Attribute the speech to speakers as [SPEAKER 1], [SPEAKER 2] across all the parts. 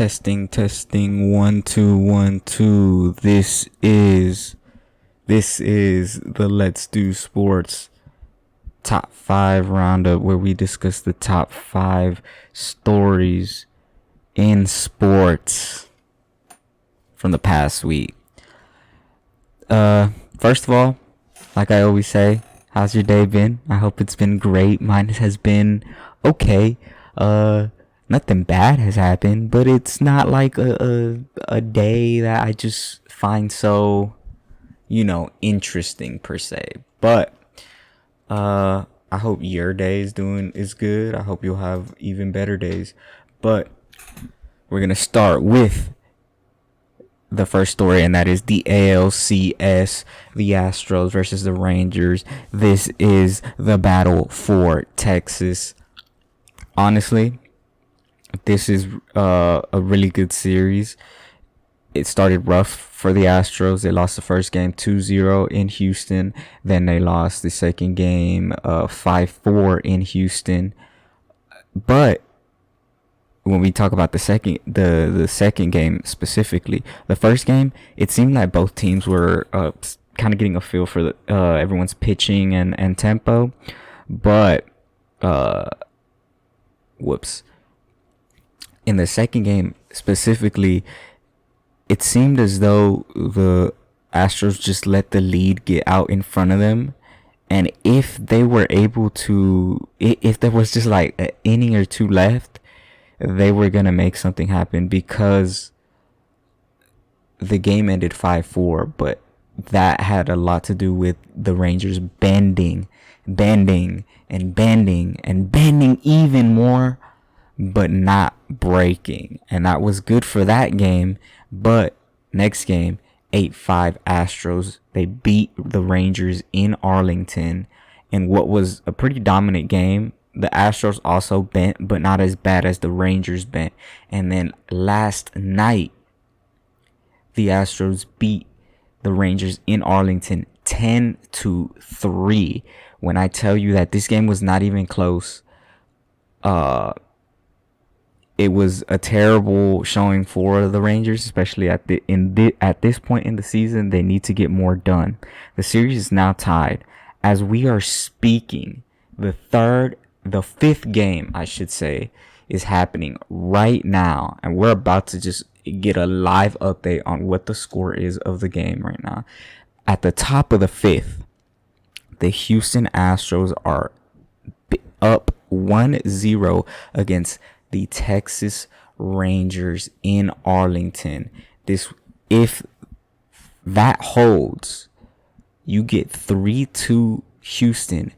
[SPEAKER 1] Testing 1 2 1 2. This is the Let's Do Sports top 5 roundup, where we discuss the top 5 stories in sports from the past week. First of all, like I always say, how's your day been? I hope it's been great. Mine has been okay. Nothing bad has happened, but it's not like a day that I just find so, interesting per se. But I hope your day is good. I hope you'll have even better days. But we're gonna start with the first story, and that is the ALCS, the Astros versus the Rangers. This is the battle for Texas. Honestly, this is a really good series. It started rough for the Astros. They lost the first game 2-0 in Houston. Then they lost the second game 5-4 in Houston. But when we talk about the second game specifically, the first game, it seemed like both teams were kind of getting a feel for everyone's pitching and tempo. But in the second game specifically, it seemed as though the Astros just let the lead get out in front of them. And if they were able to, if there was just like an inning or two left, they were going to make something happen, because the game ended 5-4. But that had a lot to do with the Rangers bending even more, but not breaking. And that was good for that game. But next game, 8-5 Astros. They beat the Rangers in Arlington in what was a pretty dominant game. The Astros also bent, but not as bad as the Rangers bent. And then last night, the Astros beat the Rangers in Arlington 10-3. When I tell you that this game was not even close, it was a terrible showing for the Rangers, especially at this point in the season. They need to get more done. The series is now tied. As we are speaking, the fifth game, I should say, is happening right now, and we're about to just get a live update on what the score is of the game right now. At the top of the fifth, the Houston Astros are up 1-0 against the Texas Rangers in Arlington. If that holds, you get 3-2 Houston,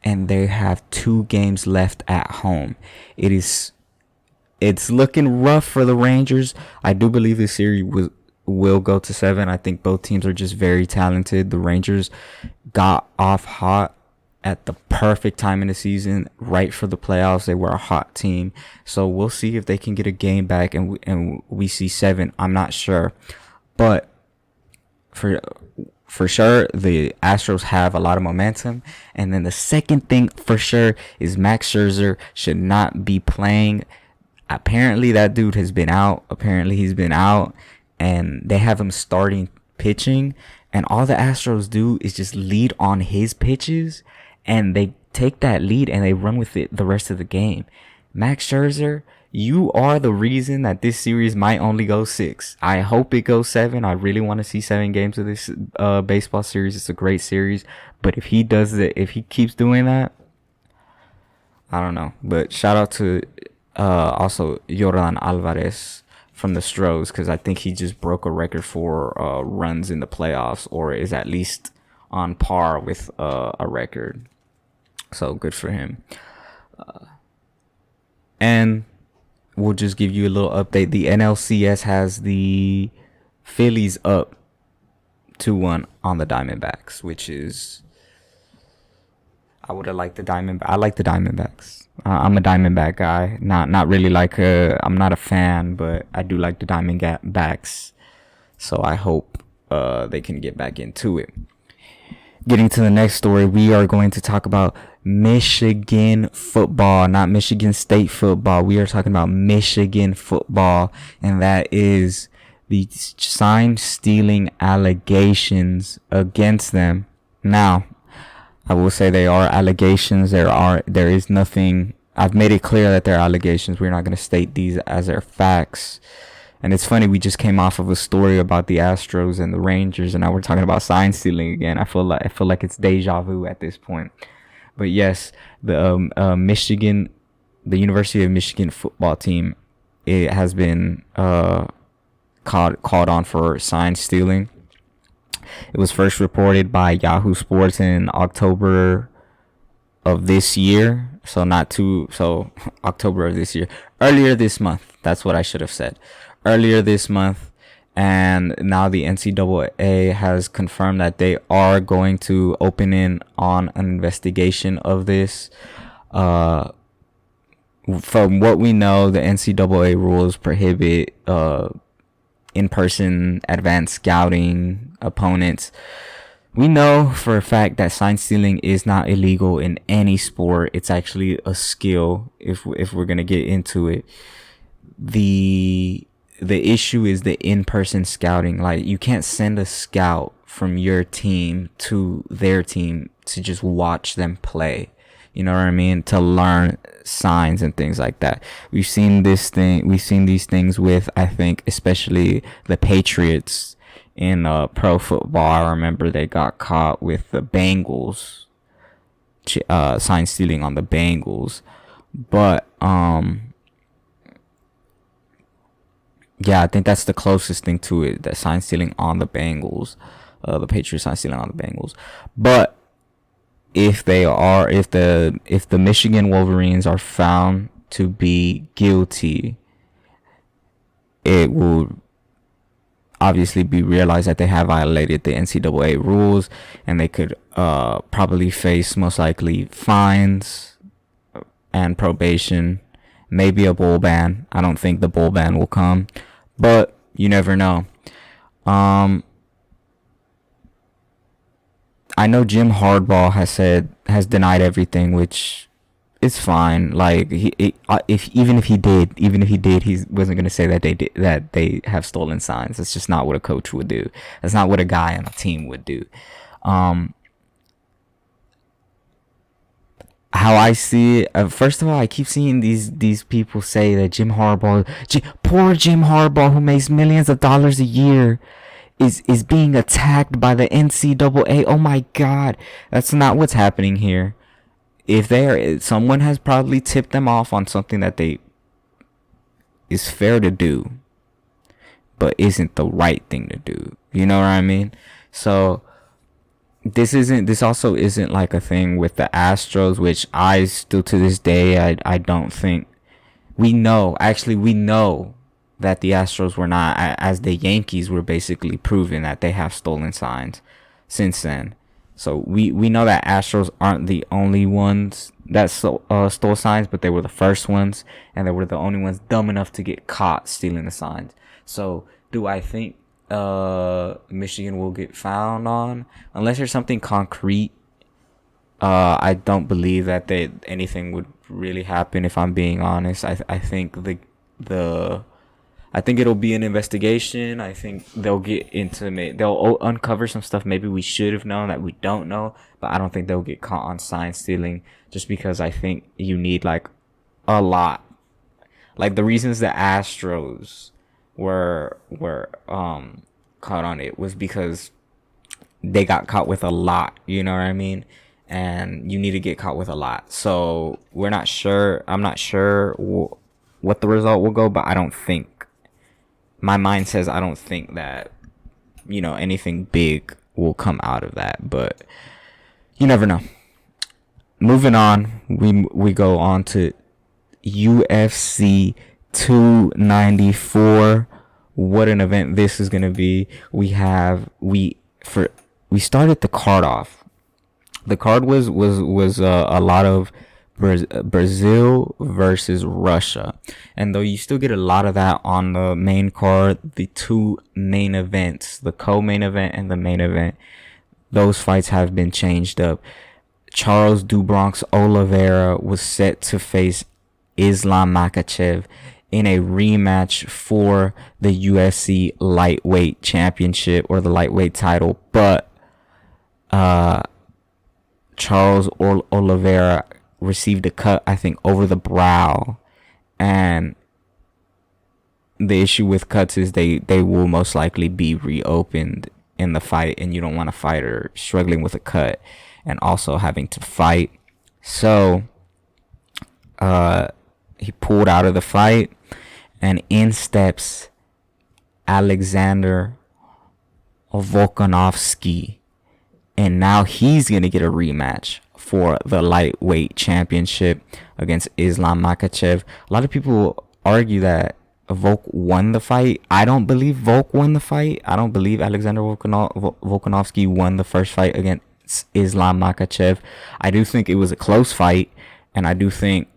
[SPEAKER 1] and they have 2 games left at home. It's looking rough for the Rangers. I do believe this series will go to 7. I think both teams are just very talented. The Rangers got off hot at the perfect time in the season, right for the playoffs. They were a hot team. So we'll see if they can get a game back and we see 7. I'm not sure. But for sure, the Astros have a lot of momentum. And then the second thing for sure is Max Scherzer should not be playing. Apparently that dude has been out. And they have him starting pitching. And all the Astros do is just lead on his pitches. And they take that lead and they run with it the rest of the game. Max Scherzer, you are the reason that this series might only go 6. I hope it goes 7. I really want to see 7 games of this baseball series. It's a great series. But if he keeps doing that, I don't know. But shout out to also Yordan Alvarez from the Stros, because I think he just broke a record for runs in the playoffs, or is at least on par with a record. So good for him. And we'll just give you a little update. The NLCS has the Phillies up 2-1 on the Diamondbacks, which is, I would have liked the I like the Diamondbacks. I'm a Diamondback guy. Not really I'm not a fan, but I do like the Diamondbacks. So I hope they can get back into it. Getting to the next story, we are going to talk about Michigan football, not Michigan State football. We are talking about Michigan football, and that is the sign stealing allegations against them. Now, I will say they are allegations. There is nothing. I've made it clear that they're allegations. We're not going to state these as their facts. And it's funny, we just came off of a story about the Astros and the Rangers, and now we're talking about sign stealing again. I feel like it's deja vu at this point. But yes, the the University of Michigan football team, it has been called on for sign stealing. It was first reported by Yahoo Sports in October of this year. So October of this year. Earlier this month. That's what I should have said. Earlier this month. And now the NCAA has confirmed that they are going to open in on an investigation of this. From what we know, the NCAA rules prohibit in-person advanced scouting opponents. We know for a fact that sign stealing is not illegal in any sport. It's actually a skill if we're going to get into it. The issue is the in-person scouting. Like, you can't send a scout from your team to their team to just watch them play. You know what I mean? To learn signs and things like that. We've seen these things with, I think, especially the Patriots in pro football. I remember they got caught with the Bengals, sign stealing on the Bengals. But yeah, I think that's the closest thing to it, that sign stealing on the Bengals, the Patriots sign stealing on the Bengals. But if the Michigan Wolverines are found to be guilty, it will obviously be realized that they have violated the NCAA rules, and they could probably face, most likely, fines and probation, maybe a bowl ban. I don't think the bowl ban will come, but you never know. I know Jim Harbaugh has denied everything, which is fine. Like, even if he did, he wasn't gonna say that they have stolen signs. That's just not what a coach would do. That's not what a guy on a team would do. How I see it, first of all, I keep seeing these people say that poor Jim Harbaugh, who makes millions of dollars a year, is being attacked by the NCAA. Oh my God, that's not what's happening here. Someone has probably tipped them off on something that is fair to do, but isn't the right thing to do. You know what I mean? So this also isn't like a thing with the Astros, which I still to this day I don't think we know that the Astros were not, as the Yankees were basically proving that they have stolen signs since then. So we know that Astros aren't the only ones that stole signs, but they were the first ones, and they were the only ones dumb enough to get caught stealing the signs. So do I think Michigan will get found on? Unless there's something concrete, I don't believe that anything would really happen, if I'm being honest. I think I think it'll be an investigation. I think they'll they'll uncover some stuff maybe we should have known that we don't know, but I don't think they'll get caught on sign stealing, just because I think you need like a lot. Like, the reasons the Astros were caught on it was because they got caught with a lot, you know what I mean? And you need to get caught with a lot. So I'm not sure what the result will go, but my mind says I don't think that, anything big will come out of that, but you never know. Moving on, we go on to UFC 294. What an event this is going to be. We started the card off. The card was a lot of Brazil versus Russia, and though you still get a lot of that on the main card, the two main events, the co-main event and the main event, those fights have been changed up. Charles do Bronx Oliveira was set to face Islam Makhachev in a rematch for the UFC lightweight championship or the lightweight title, but Charles Oliveira received a cut, I think, over the brow, and the issue with cuts is they will most likely be reopened in the fight, and you don't want a fighter struggling with a cut and also having to fight. So he pulled out of the fight, and in steps Alexander Volkanovski, and now he's gonna get a rematch for the lightweight championship against Islam Makhachev. A lot of people argue that Volk won the fight. I don't believe Volk won the fight. I don't believe Alexander Volkanovski won the first fight against Islam Makhachev. I do think it was a close fight, and I do think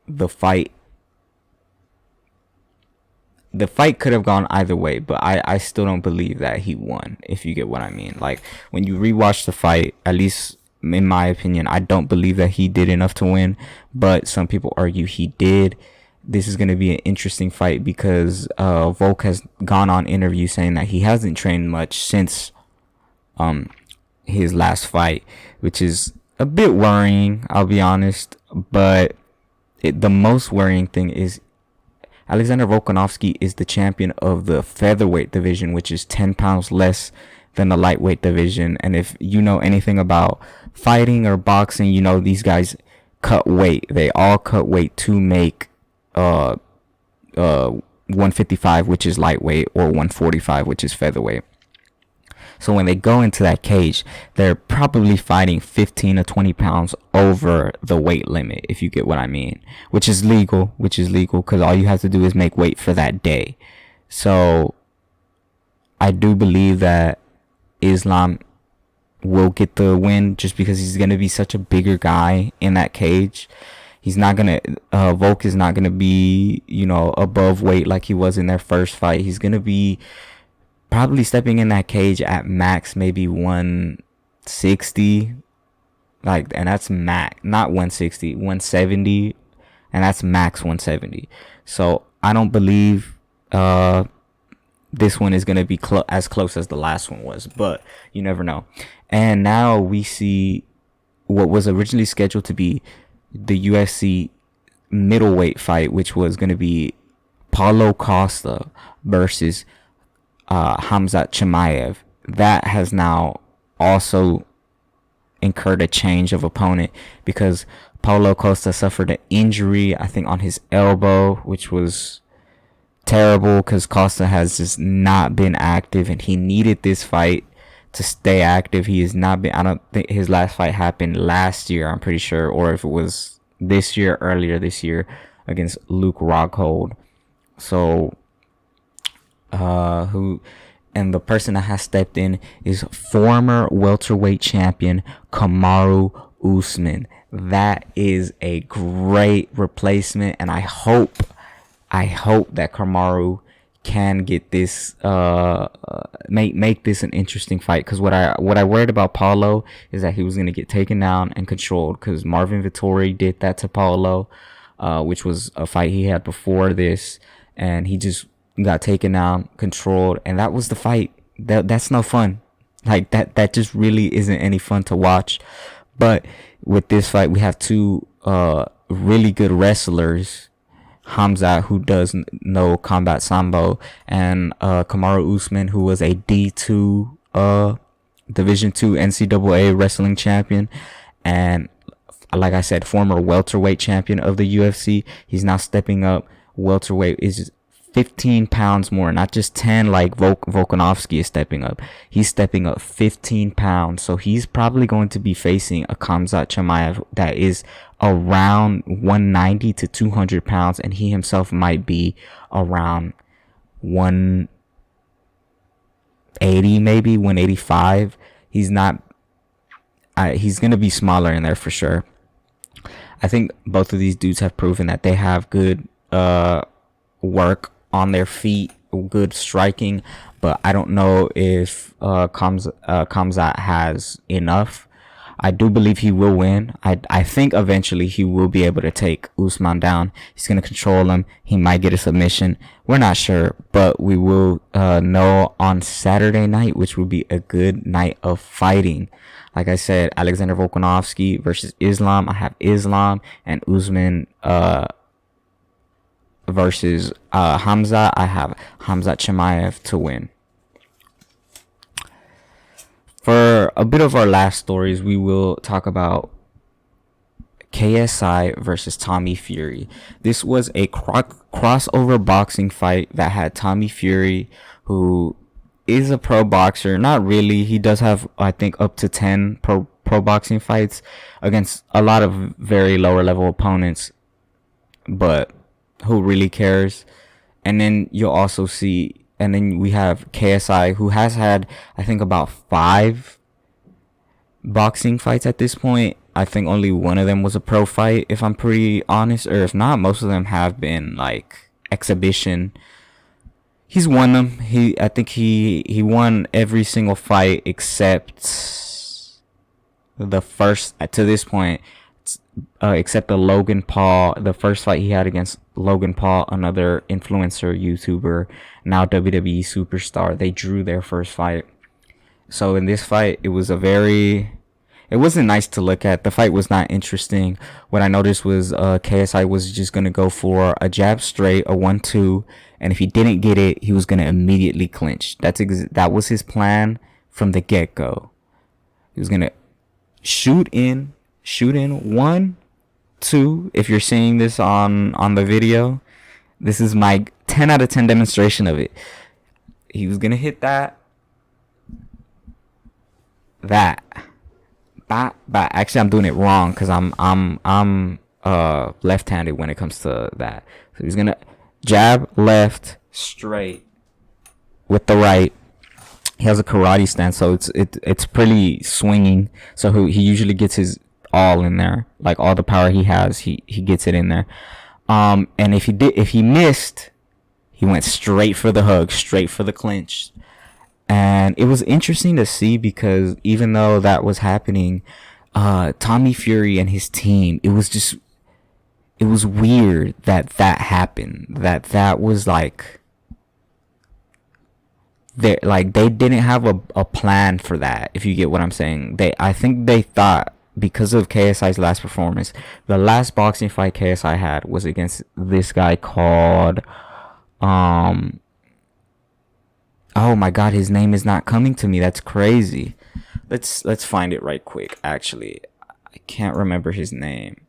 [SPEAKER 1] the fight could have gone either way, but I still don't believe that he won, if you get what I mean. Like, when you rewatch the fight, at least in my opinion, I don't believe that he did enough to win, but some people argue he did. This is going to be an interesting fight because Volk has gone on interview saying that he hasn't trained much since his last fight, which is a bit worrying, I'll be honest. But the most worrying thing is Alexander Volkanovski is the champion of the featherweight division, which is 10 pounds less than the lightweight division. And if you know anything about fighting or boxing, you know these guys cut weight. They all cut weight to make 155, which is lightweight, or 145, which is featherweight. So when they go into that cage, they're probably fighting 15 to 20 pounds over the weight limit, if you get what I mean, which is legal because all you have to do is make weight for that day. So I do believe that Islam will get the win just because he's going to be such a bigger guy in that cage. He's not going to, Volk is not going to be, above weight like he was in their first fight. He's going to be probably stepping in that cage at max, maybe 160, and that's max, not 160, 170, and that's max 170. So I don't believe this one is going to be as close as the last one was, but you never know. And now we see what was originally scheduled to be the UFC middleweight fight, which was going to be Paulo Costa versus Khamzat Chimaev. That has now also incurred a change of opponent because Paulo Costa suffered an injury, I think, on his elbow, which was terrible because Costa has just not been active, and he needed this fight to stay active. He has not been. I don't think his last fight happened last year, I'm pretty sure, or if it was earlier this year against Luke Rockhold. So and the person that has stepped in is former welterweight champion Kamaru Usman. That is a great replacement, and I hope that Kamaru can get this make this an interesting fight, because what I worried about Paulo is that he was going to get taken down and controlled, because Marvin Vettori did that to Paulo, which was a fight he had before this, and he just got taken down, controlled, and that was the fight. That's no fun. Like that just really isn't any fun to watch. But with this fight, we have two really good wrestlers, Khamzat, who does know combat sambo, and Kamaru Usman, who was a D2 Division 2 NCAA wrestling champion, and like I said, former welterweight champion of the UFC. He's now stepping up. Welterweight is 15 pounds more, not just 10 like Volkanovski is stepping up. He's stepping up 15 pounds. So he's probably going to be facing a Khamzat Chimaev that is around 190 to 200 pounds, and he himself might be around 180, maybe 185. He's not. He's going to be smaller in there for sure. I think both of these dudes have proven that they have good work on their feet, good striking, but I don't know if Khamzat has enough. I do believe he will win. I think eventually he will be able to take Usman down. He's going to control him. He might get a submission. We're not sure, but we will know on Saturday night, which will be a good night of fighting. Like I said, Alexander Volkanovski versus Islam. I have Islam, and Usman versus Hamza. I have Hamza Chimaev to win. For a bit of our last stories, we will talk about KSI versus Tommy Fury. This was a crossover boxing fight that had Tommy Fury, who is a pro boxer. Not really. He does have, I think, up to 10 pro boxing fights against a lot of very lower level opponents. But who really cares? And then you'll also see, and then we have KSI, who has had, I think, about 5 boxing fights at this point. I think only one of them was a pro fight, if I'm pretty honest. Or if not, most of them have been like exhibition. He's won them. I think he won every single fight except the first, to this point, except the Logan Paul, the first fight he had against Logan Paul, another influencer YouTuber, now WWE superstar. They drew their first fight. So in this fight, it wasn't nice to look at. The fight was not interesting. What I noticed was KSI was just going to go for a jab straight, a 1-2, and if he didn't get it, he was going to immediately clinch. That was his plan from the get-go. He was going to shoot in 1, 2. If you're seeing this on the video, this is my 10 out of 10 demonstration of it. He was going to hit that. Actually, I'm doing it wrong because I'm left-handed when it comes to that. So he's gonna jab left straight with the right. He has a karate stance, so it's pretty swinging. So he usually gets his all in there, like all the power he has, he gets it in there. And if he missed, he went straight for the hug, straight for the clinch. And it was interesting to see because even though that was happening, Tommy Fury and his team, it was weird that happened. That was like, they didn't have a plan for that, if you get what I'm saying. I think they thought, because of KSI's last performance, the last boxing fight KSI had was against this guy called, oh my god, his name is not coming to me. That's crazy. Let's find it right quick. Actually, I can't remember his name.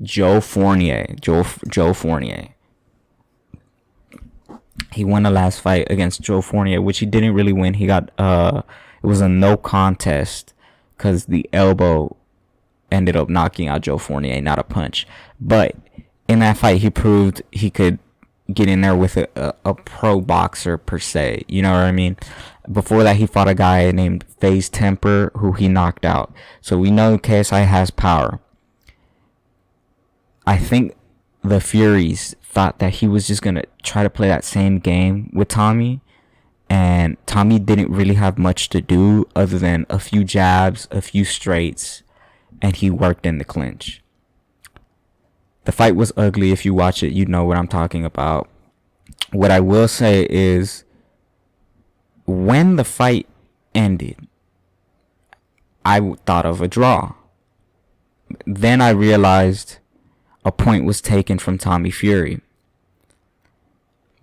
[SPEAKER 1] Joe Fournier. Joe Fournier. He won the last fight against Joe Fournier, which he didn't really win. He got it was a no contest because the elbow ended up knocking out Joe Fournier, not a punch. But in that fight, he proved he could get in there with a pro boxer per se. You know what I mean? Before that, he fought a guy named FaZe Temper, who he knocked out. So we know KSI has power. I think the Furies thought that he was just going to try to play that same game with Tommy. And Tommy didn't really have much to do other than a few jabs, a few straights, and he worked in the clinch. The fight was ugly. If you watch it, you know what I'm talking about. What I will say is, when the fight ended, I thought of a draw. Then I realized a point was taken from Tommy Fury.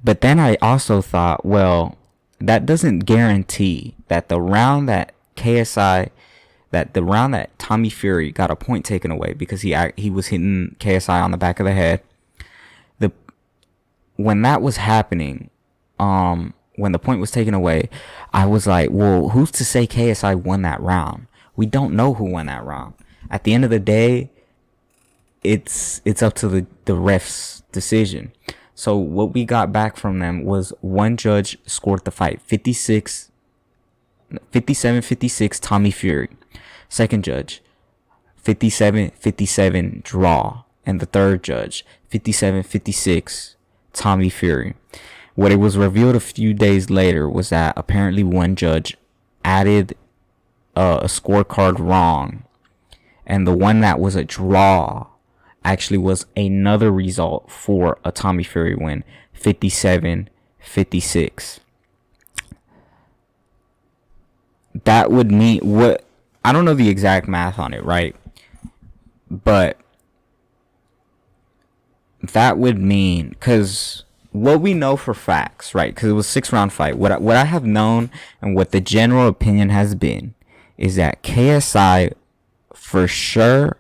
[SPEAKER 1] But then I also thought, well, that doesn't guarantee that the round that Tommy Fury got a point taken away because he was hitting KSI on the back of the head. When that was happening, when the point was taken away, I was like, well, who's to say KSI won that round? We don't know who won that round. At the end of the day, it's up to the ref's decision. So what we got back from them was one judge scored the fight 57-56 Tommy Fury. Second judge 57-57 draw. And the third judge 57-56 Tommy Fury. What it was revealed a few days later was that apparently one judge added a scorecard wrong, and the one that was a draw actually was another result for a Tommy Fury win, 57-56. That would mean what? I don't know the exact math on it, right? But that would mean, because what we know for facts, right? Because it was a 6-round fight. What I have known and what the general opinion has been is that KSI for sure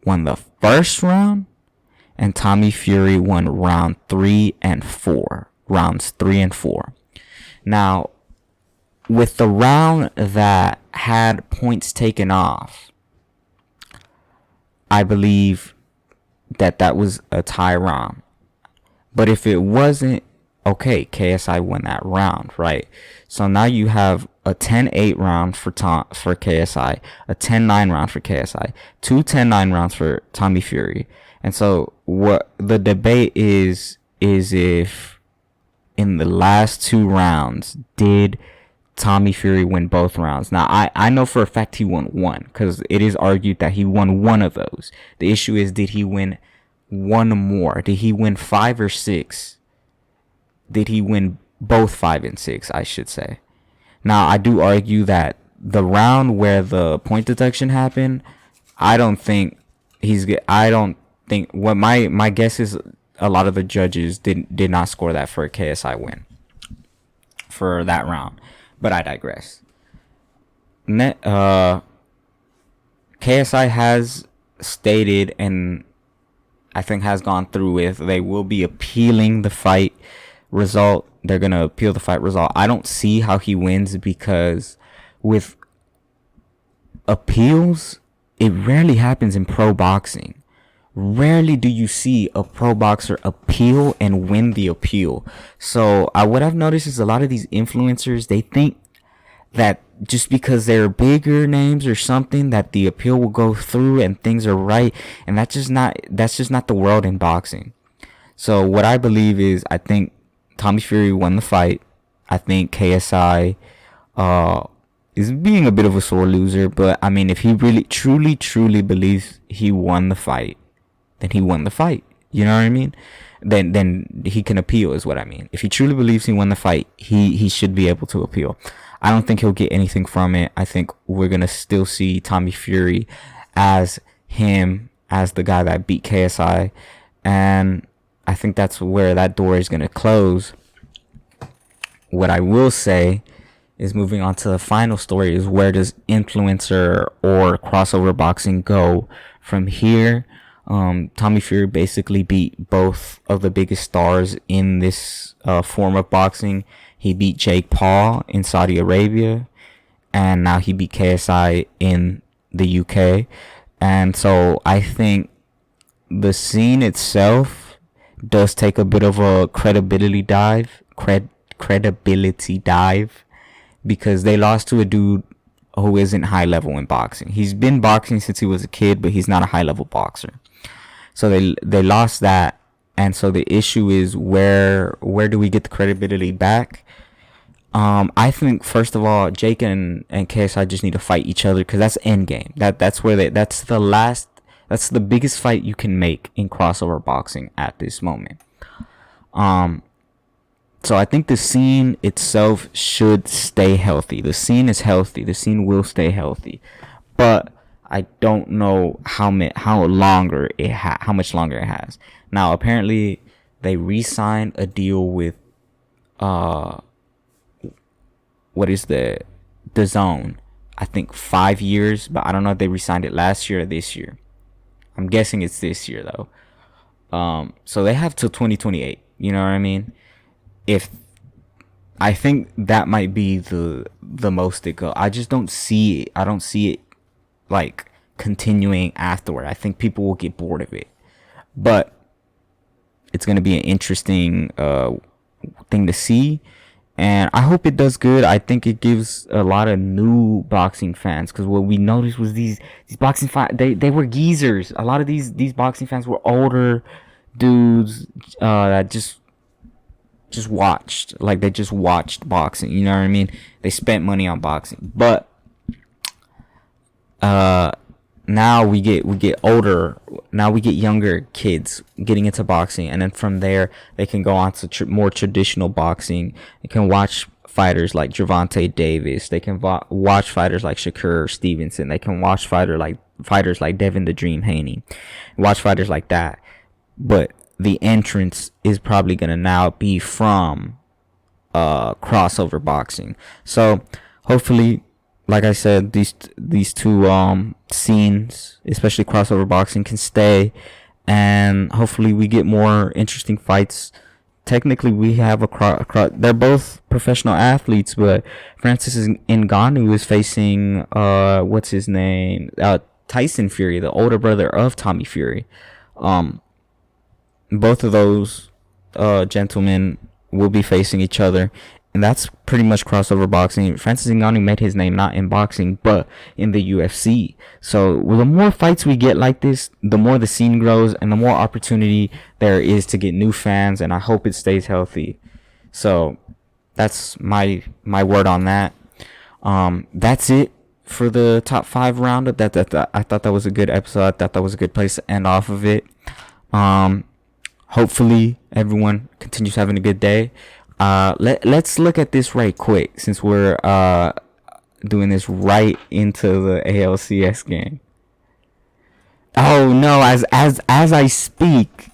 [SPEAKER 1] won the first round, and Tommy Fury won rounds 3 and 4. Now, with the round that had points taken off, I believe that was a tie round. But if it wasn't, okay, KSI won that round, right? So now you have a 10-8 round for KSI, a 10-9 round for KSI, two 10-9 rounds for Tommy Fury. And so what the debate is if in the last 2 rounds did Tommy Fury win both rounds. Now I know for a fact he won one, because it is argued that he won one of those. The issue is, did he win one more? Did he win 5 or 6? Did he win both 5 and 6, I should say? Now I do argue that the round where the point deduction happened, I don't think what my guess is, a lot of the judges did not score that for a KSI win for that round. But I digress. KSI has stated, and I think has gone through with, they will be appealing the fight result. They're going to appeal the fight result. I don't see how he wins, because with appeals, it rarely happens in pro boxing. Rarely do you see a pro boxer appeal and win the appeal. So what I've noticed is a lot of these influencers, they think that just because they're bigger names or something, that the appeal will go through and things are right, and that's just not the world in boxing. So what I believe is, I think Tommy Fury won the fight. I think KSI is being a bit of a sore loser, but I mean, if he really truly believes he won the fight, then he won the fight. You know what I mean? Then he can appeal, is what I mean. If he truly believes he won the fight, he should be able to appeal. I don't think he'll get anything from it. I think we're gonna still see Tommy Fury as the guy that beat KSI, and I think that's where that door is gonna close. What I will say is, moving on to the final story, is where does influencer or crossover boxing go from here? Tommy Fury basically beat both of the biggest stars in this form of boxing. He beat Jake Paul in Saudi Arabia, and now he beat KSI in the UK. And so I think the scene itself does take a bit of a credibility dive, because they lost to a dude who isn't high level in boxing. He's been boxing since he was a kid, but he's not a high level boxer. So they lost that, and so the issue is, where do we get the credibility back? I think first of all, Jake and KSI just need to fight each other, because that's end game. That's the biggest fight you can make in crossover boxing at this moment. So I think the scene itself should stay healthy. The scene is healthy. The scene will stay healthy, but I don't know how much longer it has. Now apparently they re-signed a deal with what is the DAZN? I think 5 years, but I don't know if they re-signed it last year or this year. I'm guessing it's this year though. So they have till 2028. You know what I mean? I think that might be the most it go. I just don't see it. I don't see it like continuing afterward. I think people will get bored of it, but it's going to be an interesting thing to see, and I hope it does good. I think it gives a lot of new boxing fans, because what we noticed was these boxing fans, they were geezers. A lot of these boxing fans were older dudes that just just watched, like they just watched boxing. You know what I mean? They spent money on boxing, but now we get older. Now we get younger kids getting into boxing, and then from there they can go on to more traditional boxing. They can watch fighters like Gervonta Davis. They can watch fighters like Shakur Stevenson. They can watch fighters like Devin the Dream Haney. Watch fighters like that. But the entrance is probably gonna now be from crossover boxing. So hopefully, like I said, these two scenes, especially crossover boxing, can stay, and hopefully we get more interesting fights. Technically, we have they're both professional athletes, but Francis Ngannou is facing what's his name, Tyson Fury, the older brother of Tommy Fury. Both of those gentlemen will be facing each other, and that's pretty much crossover boxing. Francis Ngannou made his name not in boxing, but in the UFC. So the more fights we get like this, the more the scene grows, and the more opportunity there is to get new fans, and I hope it stays healthy. So that's my word on that. That's it for the top 5 roundup. I thought that was a good episode. I thought that was a good place to end off of it. Hopefully everyone continues having a good day. Let's look at this right quick, since we're doing this right into the ALCS game. Oh no, as I speak,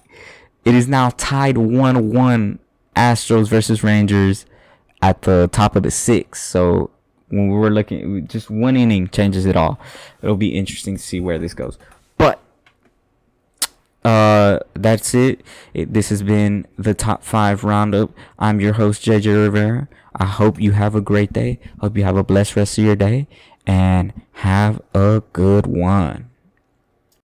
[SPEAKER 1] it is now tied 1-1, Astros versus Rangers at the top of the 6th. So when we're looking, just one inning changes it all. It'll be interesting to see where this goes. But that's it. This has been the top 5 roundup. I'm your host, JJ Rivera. I hope you have a great day. Hope you have a blessed rest of your day, and have a good one.